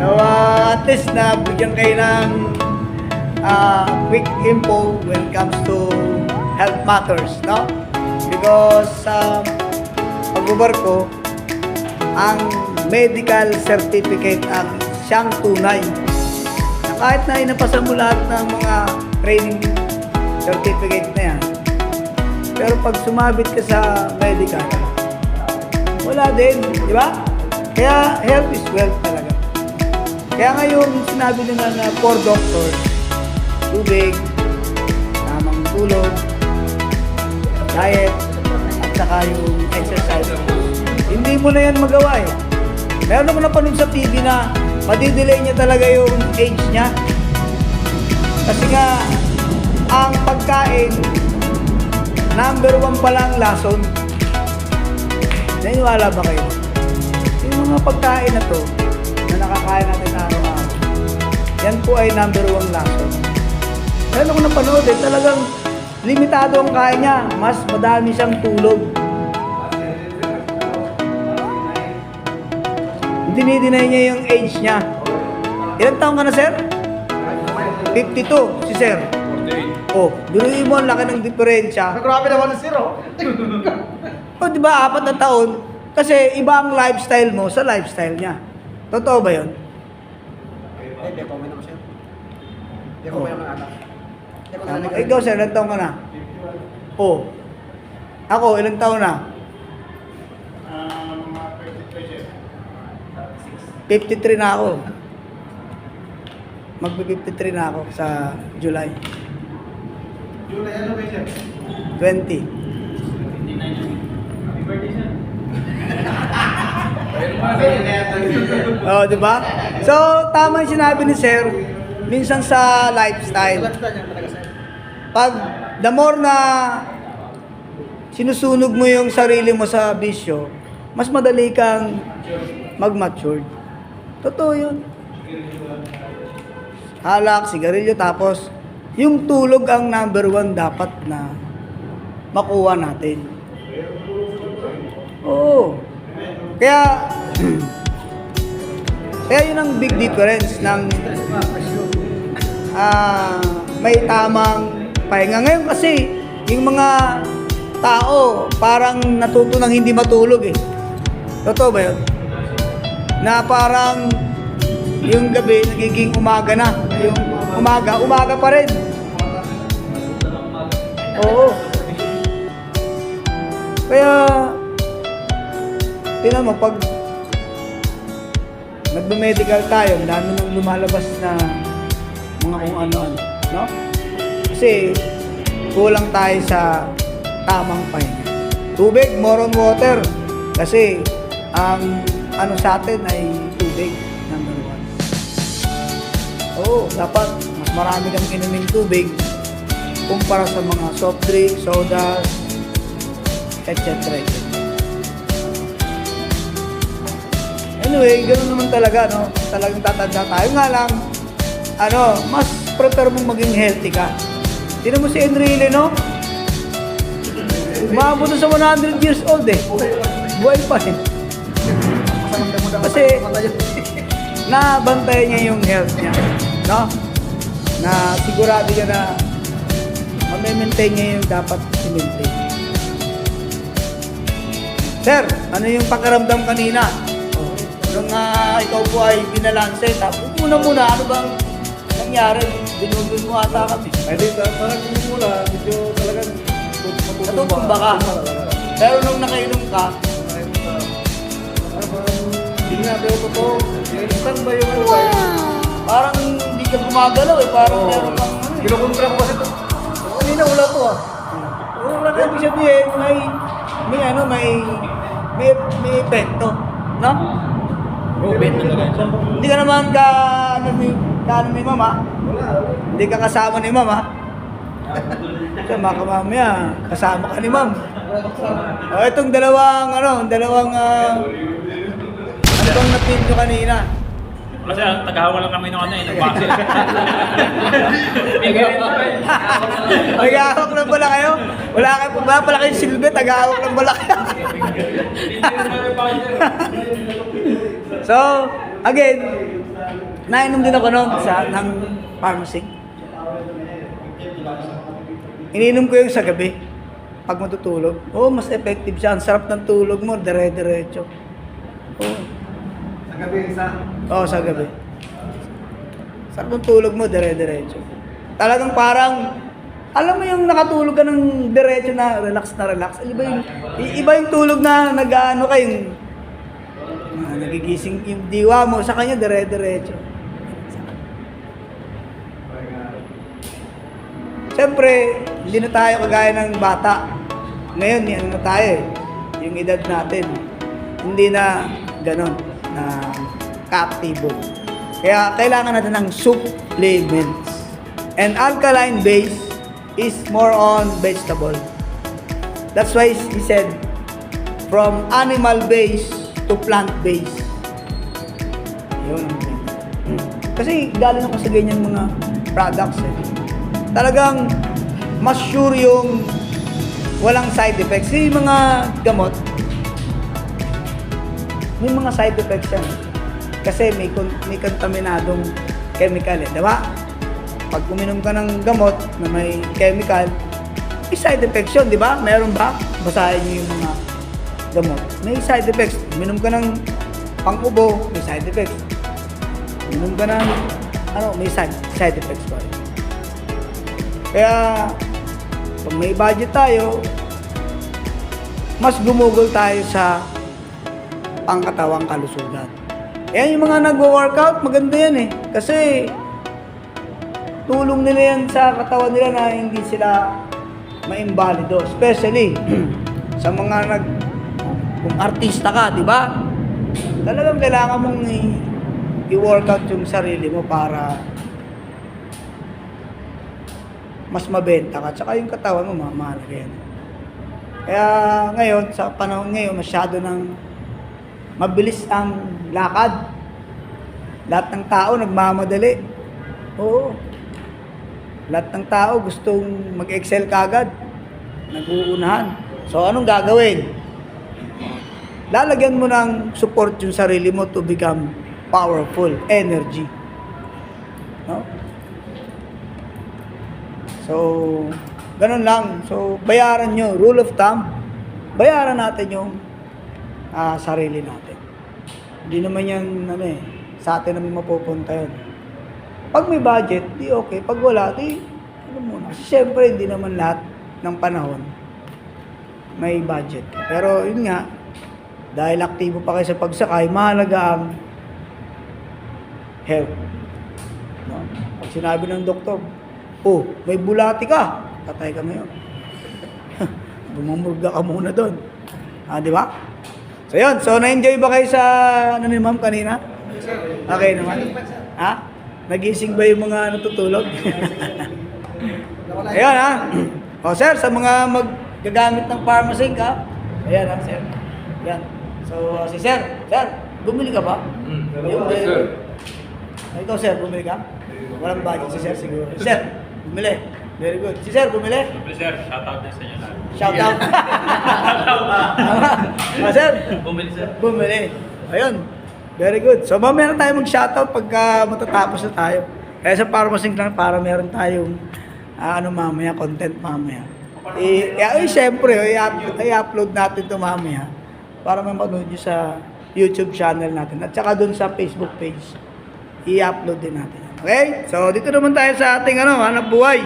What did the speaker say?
So, at least na bigyan kayo ng quick info when it comes to health matters, no? Because pagbabarko, ang medical certificate ang siyang tunay. Na kahit na inapasa mo lahat ng mga training certificate na yan, pero pag sumabit ka sa medical, wala din, di ba? Kaya health is wealth talaga. Kaya ngayon sinabi nila na for doctors, tubig, tamang tulog, diet, at saka yung exercise. Hindi mo na yan magawa eh. Meron ako napanood sa TV na madidelay niya talaga yung age niya. Kasi nga, ang pagkain, number 1 pa lang lason. Naniwala ba kayo? Yung mga pagkain na to, na nakakain natin araw-araw, yan po ay number 1 lason. Meron ako napanood eh, talagang limitado ang kain niya, mas madami siyang tulog. Dinidinay niya yung age niya. Ilang taon ka na, sir? 52, si sir. 48. Oh, biruin mo ang laki ng diferensya. Grabe naman ng zero. O, di ba, 4 na taon? Kasi iba ang lifestyle mo sa lifestyle niya. Totoo ba yun? Hindi ko naman siya. Hindi ko may mga anak. Ikaw, sir, ilang taon ka na? Oh. Ako, ilang taon na? 53 na ako. Magbe-53 na ako sa July. July ano ba siya? 20. Oh, di ba? So, tama yung sinabi ni sir, minsan sa lifestyle. Pag the more na sinusunog mo yung sarili mo sa bisyo, mas madali kang mag-mature. Totoo yun. Alak, sigarilyo, tapos yung tulog ang number 1 dapat na makuha natin. Oo. Kaya yun ang big difference ng may tamang pahinga. Ngayon kasi, yung mga tao parang natuto ng hindi matulog eh. Totoo ba yun? Na parang yung gabi nagiging umaga na. Yung umaga pa rin. Oo. Kaya, tingnan mo, pag nagbe-medical tayo, dami nang lumalabas na mga kung ano-ano, no? Kasi, kulang tayo sa tamang pahinga. Tubig, more on water. Kasi, ang ano sa atin ay tubig, number 1. Oo, dapat mas marami kang inuming tubig kumpara sa mga soft drink, sodas, etc. Anyway, ganoon naman talaga, no? Talagang tatanda tayo. Nga lang, mas prefer mong maging healthy ka. Tignan mo si Enrile, no? Umabot na sa 100 years old eh. Buhay pa eh. Kasi nabantayan niya yung health niya, no? Na sigurado niya na ma-maintain niya yung dapat i-maintain. Sir, ano yung pakiramdam kanina? Nung ikaw po ay binalanse, tapos muna, ano bang nangyari? Binulun mo ata kami. Ay, di, parang muna, medyo talagang Natutumba ka. Pero nung nakainom ka, hindi nga, pero totoo. Saan ba yung ano tayo? parang hindi ka gumagalaw eh. Parang meron kang Kinukontra ko kasi ito. kanina wala to ah. Wala ka ibig sabihin, may epekto. No? Hindi ka naman ka ni mama. Hindi ka kasama ni mama. So, baka mamaya, kasama ka ni ma'am. Itong dalawang ano bang napin nyo kanina? Kasi tagahawa lang kami ng ano eh, ng basil. Tagahawak lang pala kayo? Wala pala kayong silbi, tagahawak lang pala kayo. So, Again, nainom din ako noon ng pharmacy. Ininom ko yung sa gabi. Pag matutulog. Oo, mas effective siya. Ang sarap ng tulog mo, dire-diretso. Oo. Sa gabi isa. Oo, sa gabi. Sarap ng tulog mo, dire-diretso. Talagang parang, alam mo yung nakatulog ka ng diretso na relax. Iba yung tulog na nag-ano ka yung nagigising yung diwa mo, sa kanya dire-diretso. Siyempre, hindi na tayo kagaya ng bata. Ngayon, ano na tayo eh, yung edad natin. Hindi na ganon, na kaaktibo. Kaya kailangan natin ng supplements. And alkaline base is more on vegetable. That's why he said, from animal base to plant base. Yun. Kasi galing ako sa ganyan mga products eh. Talagang mas sure yung walang side effects. Yung mga gamot, may mga side effects yan. Kasi may kontaminadong chemical eh, di ba? Pag uminom ka ng gamot na may chemical, may side effects yun, di ba? Meron ba? Basahin niyo yung mga gamot. May side effects. Uminom ka ng pang-ubo, may side effects. Uminom ka ng, may side effects pa rin. Kaya, pag may budget tayo, mas gumugol tayo sa pangkatawang kalusugan. Kaya yung mga nagwo-workout, maganda yan eh. Kasi, tulong nila yan sa katawan nila na hindi sila ma-imbalido. Especially, sa mga kung artista ka, di ba? Talagang kailangan mong i-workout yung sarili mo para mas mabenta ka. Tsaka yung katawan mo, mahalaga yan. Kaya ngayon, sa panahon ngayon, masyado ng mabilis ang lakad. Lahat ng tao nagmamadali. Oo. Lahat ng tao gustong mag-excel kagad. Nag-uunahan. So, anong gagawin? Lalagyan mo ng support yung sarili mo to become powerful, energy. No? So, ganun lang. So, bayaran nyo. Rule of thumb, bayaran natin yung sarili natin. Hindi naman yan, sa atin naman mapupunta yun. Pag may budget, di okay. Pag wala, di, muna. Kasi syempre, hindi naman lahat ng panahon may budget. Pero, yun nga, dahil aktibo pa kayo sa pagsakay, mahalaga ang health. No? Pag sinabi ng doktor, oh, may bulati ka, patay ka ngayon. Bumamurga ka muna doon. Di ba? So yun, so na-enjoy ba kayo sa, ni ma'am kanina? Okay naman. Nagising ba yung mga natutulog? Ayan O sir, sa mga maggagamit ng pharmacy ka, ayan sir. Ayan. So si sir, bumili ka ba? Sir. Ikaw sir, bumili ka? Walang budget si sir siguro. Sir, bumili. Very good. Si sir, bumili? Sir, shoutout din sa inyo lahat. Shoutout. Sir, Bumili sir. bumili. Ayun. Very good. So mamaya na tayo mag-shoutout pagka matatapos na tayo. Kaya sa pharmacy lang para meron tayong mamaya, content mamaya. Siyempre, i-upload natin ito mamaya para mapanood nyo sa YouTube channel natin at saka dun sa Facebook page. I-upload din natin. Okay? So, dito naman tayo sa ating hanap buhay.